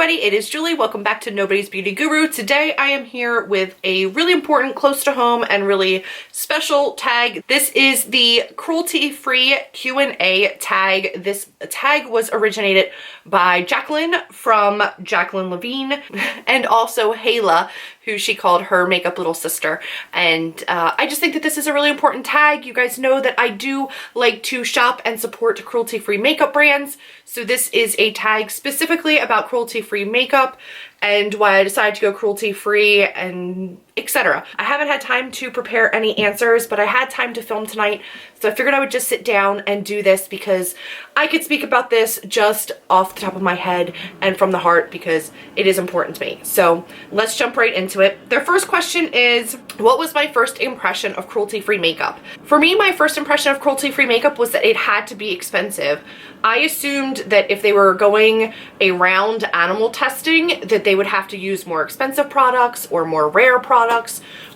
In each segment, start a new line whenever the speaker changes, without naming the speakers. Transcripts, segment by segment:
everybody, it is Julie. Welcome back to Nobody's Beauty Guru. Today I am here with a really important, close to home, and really special tag. This is the Cruelty Free Q&A tag. This tag was originated by Jacqueline from Jacqueline Levine and also Hayla, who she called her makeup little sister. And I just think that this is a really important tag. You guys know that I do like to shop and support cruelty-free makeup brands. So this is a tag specifically about cruelty-free makeup and why I decided to go cruelty-free and etc. I haven't had time to prepare any answers, but I had time to film tonight, so I figured I would just sit down and do this because I could speak about this just off the top of my head and from the heart because it is important to me. So let's jump right into it. Their first question is, what was my first impression of cruelty-free makeup? For me, my first impression of cruelty-free makeup was that it had to be expensive. I assumed that if they were going around animal testing, that they would have to use more expensive products or more rare products,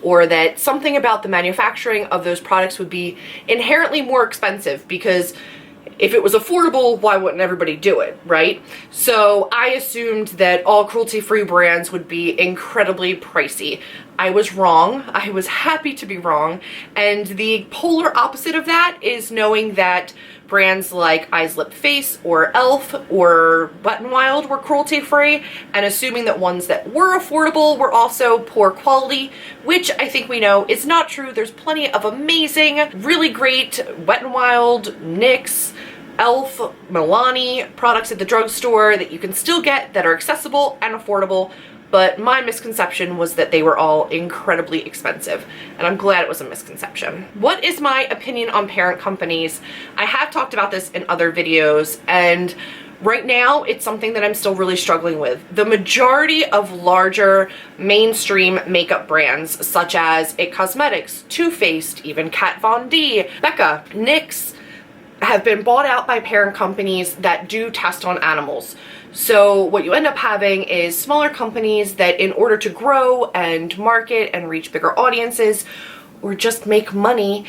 or that something about the manufacturing of those products would be inherently more expensive, because if it was affordable, why wouldn't everybody do it, right? So I assumed that all cruelty-free brands would be incredibly pricey. I was wrong. I was happy to be wrong. And the polar opposite of that is knowing that brands like Eyes Lip Face or e.l.f. or Wet n Wild were cruelty-free, and assuming that ones that were affordable were also poor quality, which I think we know is not true. There's plenty of amazing, really great Wet n Wild, NYX, e.l.f., Milani products at the drugstore that you can still get that are accessible and affordable. But my misconception was that they were all incredibly expensive, and I'm glad it was a misconception. What is my opinion on parent companies? I have talked about this in other videos, and right now it's something that I'm still really struggling with. The majority of larger mainstream makeup brands, such as IT Cosmetics, Too Faced, even Kat Von D, Becca, NYX, have been bought out by parent companies that do test on animals. So what you end up having is smaller companies that, in order to grow and market and reach bigger audiences or just make money,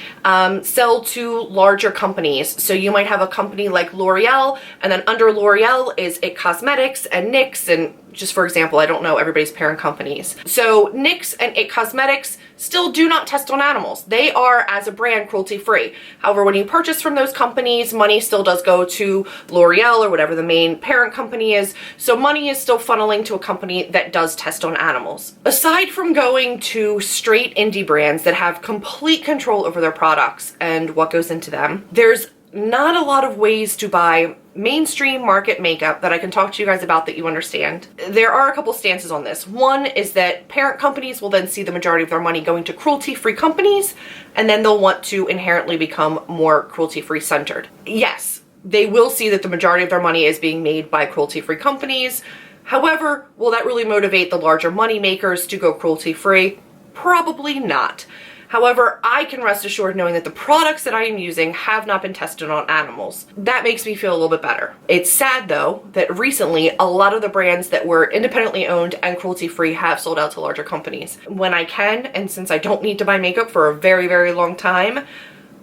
sell to larger companies. So you might have a company like L'Oreal, and then under L'Oreal is IT Cosmetics and NYX, and just for example, I don't know everybody's parent companies. So NYX and IT Cosmetics still do not test on animals. They are, as a brand, cruelty-free. However, when you purchase from those companies, money still does go to L'Oreal or whatever the main parent company is. So money is still funneling to a company that does test on animals. Aside from going to straight indie brands that have complete control over their products and what goes into them, there's not a lot of ways to buy mainstream market makeup that I can talk to you guys about that you understand. There are a couple stances on this. One is that parent companies will then see the majority of their money going to cruelty-free companies, and then they'll want to inherently become more cruelty-free centered. Yes, they will see that the majority of their money is being made by cruelty-free companies. However, will that really motivate the larger money makers to go cruelty-free? Probably not. However, I can rest assured knowing that the products that I am using have not been tested on animals. That makes me feel a little bit better. It's sad though that recently a lot of the brands that were independently owned and cruelty-free have sold out to larger companies. When I can, and since I don't need to buy makeup for a very, very long time,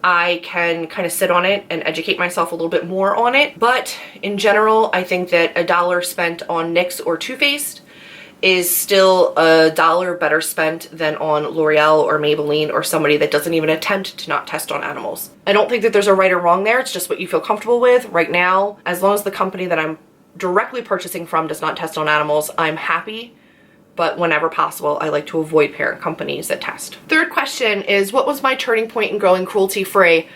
I can kind of sit on it and educate myself a little bit more on it. But in general, I think that $1 spent on NYX or Too Faced is still $1 better spent than on L'Oreal or Maybeline or somebody that doesn't even attempt to not test on animals. I don't think that there's a right or wrong there. It's just what you feel comfortable with. Right now, as long as the company that I'm directly purchasing from does not test on animals, I'm happy. But whenever possible, I like to avoid parent companies that test. Third question is, what was my turning point in going cruelty-free?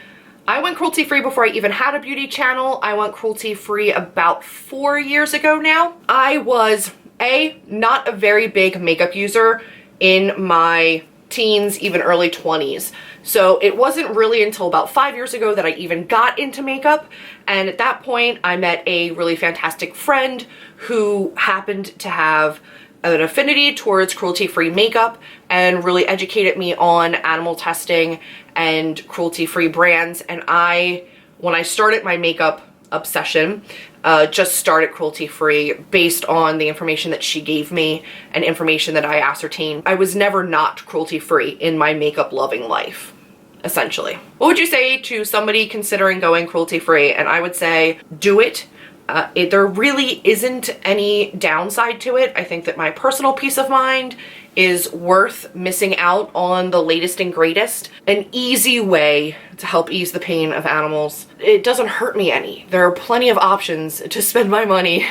I went cruelty-free before I even had a beauty channel. I went cruelty-free about 4 years ago now. I was not a very big makeup user in my teens, even early 20s. So it wasn't really until about 5 years ago that I even got into makeup. And at that point, I met a really fantastic friend who happened to have an affinity towards cruelty-free makeup and really educated me on animal testing and cruelty-free brands. And when I started my makeup obsession, just started cruelty-free based on the information that she gave me and information that I ascertained. I was never not cruelty-free in my makeup loving life, essentially. What would you say to somebody considering going cruelty-free? And I would say, do it, There really isn't any downside to it. I think that my personal peace of mind is worth missing out on the latest and greatest. An easy way to help ease the pain of animals. It doesn't hurt me any. There are plenty of options to spend my money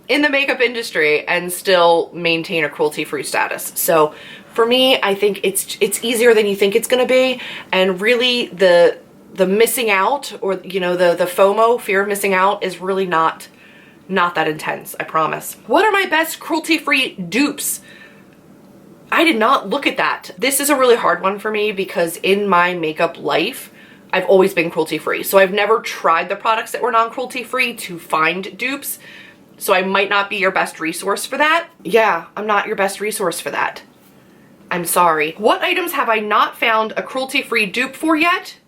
in the makeup industry and still maintain a cruelty-free status. So for me, I think it's easier than you think it's gonna be, and really the missing out, or you know, the FOMO, fear of missing out, is really not that intense, I promise. What are my best cruelty-free dupes? I did not look at that. This is a really hard one for me because in my makeup life, I've always been cruelty-free. So I've never tried the products that were non-cruelty-free to find dupes. So I might not be your best resource for that. Yeah, I'm not your best resource for that. I'm sorry. What items have I not found a cruelty-free dupe for yet?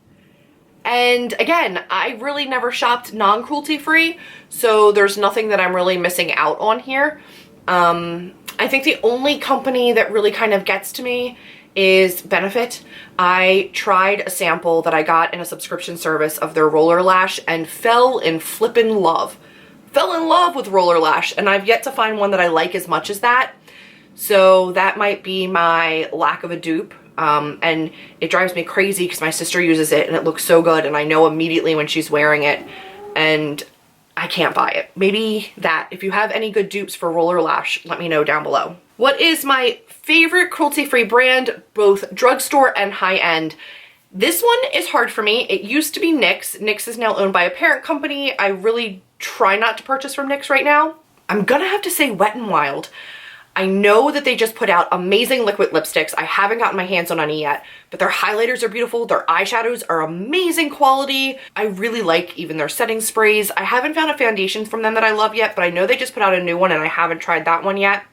And again, I really never shopped non-cruelty free, so there's nothing that I'm really missing out on here. I think the only company that really kind of gets to me is Benefit. I tried a sample that I got in a subscription service of their Roller Lash and fell in flippin' love. Fell in love with Roller Lash, and I've yet to find one that I like as much as that. So that might be my lack of a dupe. And it drives me crazy because my sister uses it and it looks so good, and I know immediately when she's wearing it, and I can't buy it. Maybe that. If you have any good dupes for Roller Lash, let me know down below. What is my favorite cruelty-free brand, both drugstore and high-end? This one is hard for me. It used to be NYX. NYX is now owned by a parent company. I really try not to purchase from NYX right now. I'm gonna have to say Wet n Wild. I know that they just put out amazing liquid lipsticks. I haven't gotten my hands on any yet, but their highlighters are beautiful. Their eyeshadows are amazing quality. I really like even their setting sprays. I haven't found a foundation from them that I love yet, but I know they just put out a new one and I haven't tried that one yet.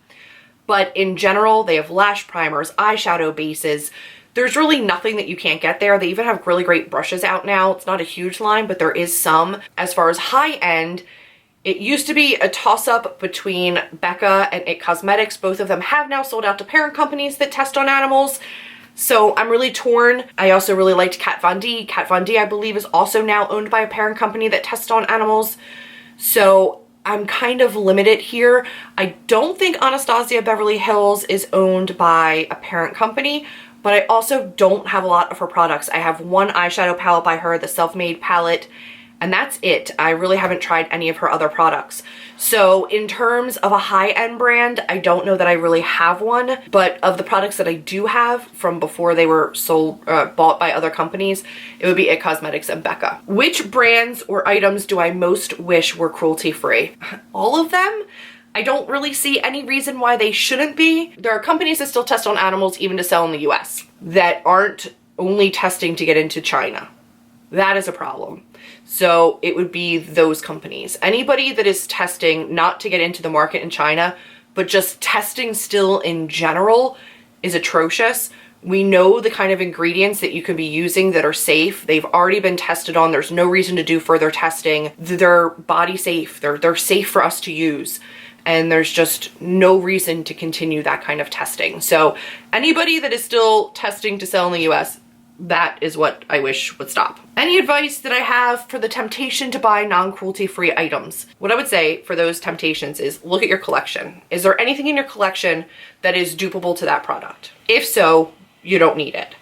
But in general, they have lash primers, eyeshadow bases. There's really nothing that you can't get there. They even have really great brushes out now. It's not a huge line, but there is some. As far as high end, it used to be a toss-up between Becca and It Cosmetics. Both of them have now sold out to parent companies that test on animals. So I'm really torn. I also really liked Kat Von D. Kat Von D, I believe, is also now owned by a parent company that tests on animals. So I'm kind of limited here. I don't think Anastasia Beverly Hills is owned by a parent company, but I also don't have a lot of her products. I have one eyeshadow palette by her, the Self-Made palette, and that's it. I really haven't tried any of her other products. So in terms of a high-end brand, I don't know that I really have one, but of the products that I do have from before they were sold, bought by other companies, it would be It Cosmetics and Becca. Which brands or items do I most wish were cruelty-free? All of them? I don't really see any reason why they shouldn't be. There are companies that still test on animals even to sell in the US that aren't only testing to get into China. That is a problem. So it would be those companies. Anybody that is testing not to get into the market in China, but just testing still in general is atrocious. We know the kind of ingredients that you can be using that are safe. They've already been tested on. There's no reason to do further testing. They're body safe. They're safe for us to use. And there's just no reason to continue that kind of testing. So anybody that is still testing to sell in the US, that is what I wish would stop. Any advice that I have for the temptation to buy non-cruelty free items? What I would say for those temptations is look at your collection. Is there anything in your collection that is dupable to that product? If so, you don't need it.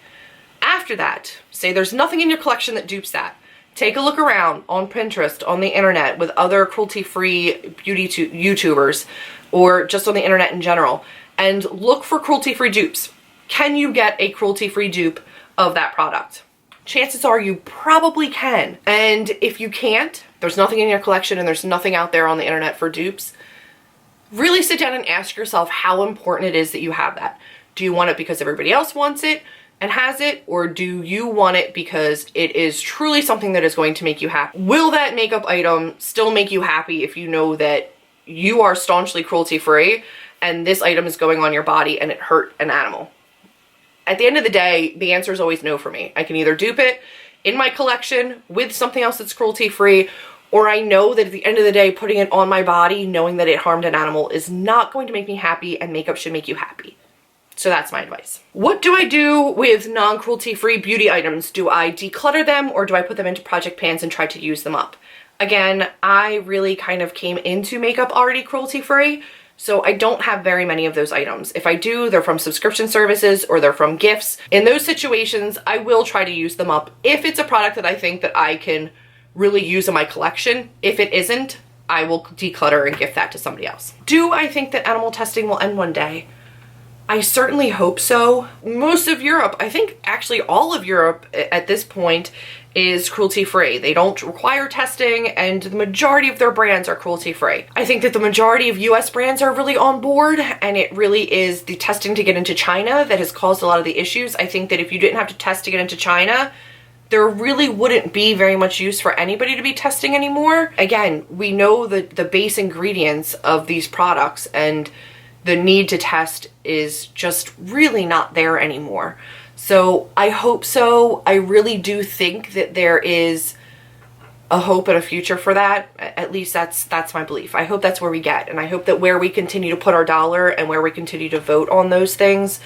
After that, say there's nothing in your collection that dupes that. Take a look around on Pinterest, on the internet, with other cruelty-free beauty YouTubers, or just on the internet in general, and look for cruelty-free dupes. Can you get a cruelty-free dupe of that product? Chances are you probably can. And if you can't, there's nothing in your collection and there's nothing out there on the internet for dupes, really sit down and ask yourself how important it is that you have that. Do you want it because everybody else wants it and has it, or do you want it because it is truly something that is going to make you happy? Will that makeup item still make you happy if you know that you are staunchly cruelty-free and this item is going on your body and it hurt an animal? At the end of the day, the answer is always no for me. I can either dupe it in my collection with something else that's cruelty-free, or I know that at the end of the day, putting it on my body, knowing that it harmed an animal, is not going to make me happy, and makeup should make you happy. So that's my advice. What do I do with non-cruelty free beauty items? Do I declutter them, or do I put them into project pans and try to use them up? Again, I really kind of came into makeup already cruelty free, so I don't have very many of those items. If I do, they're from subscription services or they're from gifts. In those situations, I will try to use them up if it's a product that I think that I can really use in my collection. If it isn't, I will declutter and gift that to somebody else. Do I think that animal testing will end one day? I certainly hope so. Most of Europe, I think actually all of Europe at this point, is cruelty free. They don't require testing, and the majority of their brands are cruelty free. I think that the majority of US brands are really on board, and it really is the testing to get into China that has caused a lot of the issues. I think that if you didn't have to test to get into China, there really wouldn't be very much use for anybody to be testing anymore. Again, we know the base ingredients of these products, and the need to test is just really not there anymore. So I hope so. I really do think that there is a hope and a future for that. At least that's my belief. I hope that's where we get, and I hope that where we continue to put our dollar and where we continue to vote on those things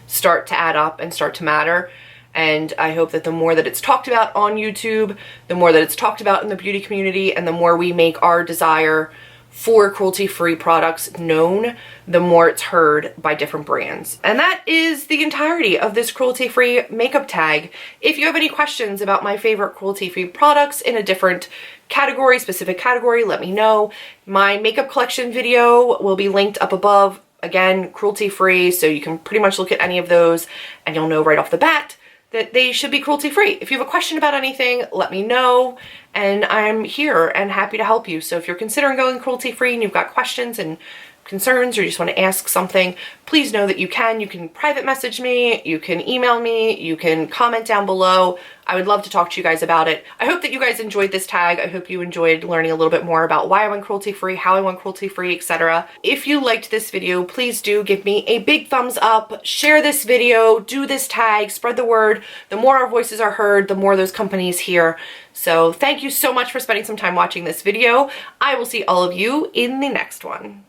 start to add up and start to matter. And I hope that the more that it's talked about on YouTube, the more that it's talked about in the beauty community, and the more we make our desire for cruelty-free products known, the more it's heard by different brands. And that is the entirety of this cruelty-free makeup tag. If you have any questions about my favorite cruelty-free products in a different category, specific category, let me know. My makeup collection video will be linked up above. Again, cruelty-free, so you can pretty much look at any of those and you'll know right off the bat that they should be cruelty-free. If you have a question about anything, let me know, and I'm here and happy to help you. So if you're considering going cruelty-free and you've got questions and concerns or you just want to ask something, please know that you can private message me, you can email me, you can comment down below. I would love to talk to you guys about it. I hope that you guys enjoyed this tag. I hope you enjoyed learning a little bit more about why I went cruelty-free, how I went cruelty-free, etc. If you liked this video, please do give me a big thumbs up, share this video, do this tag, spread the word. The more our voices are heard, the more those companies hear. So thank you so much for spending some time watching this video. I will see all of you in the next one.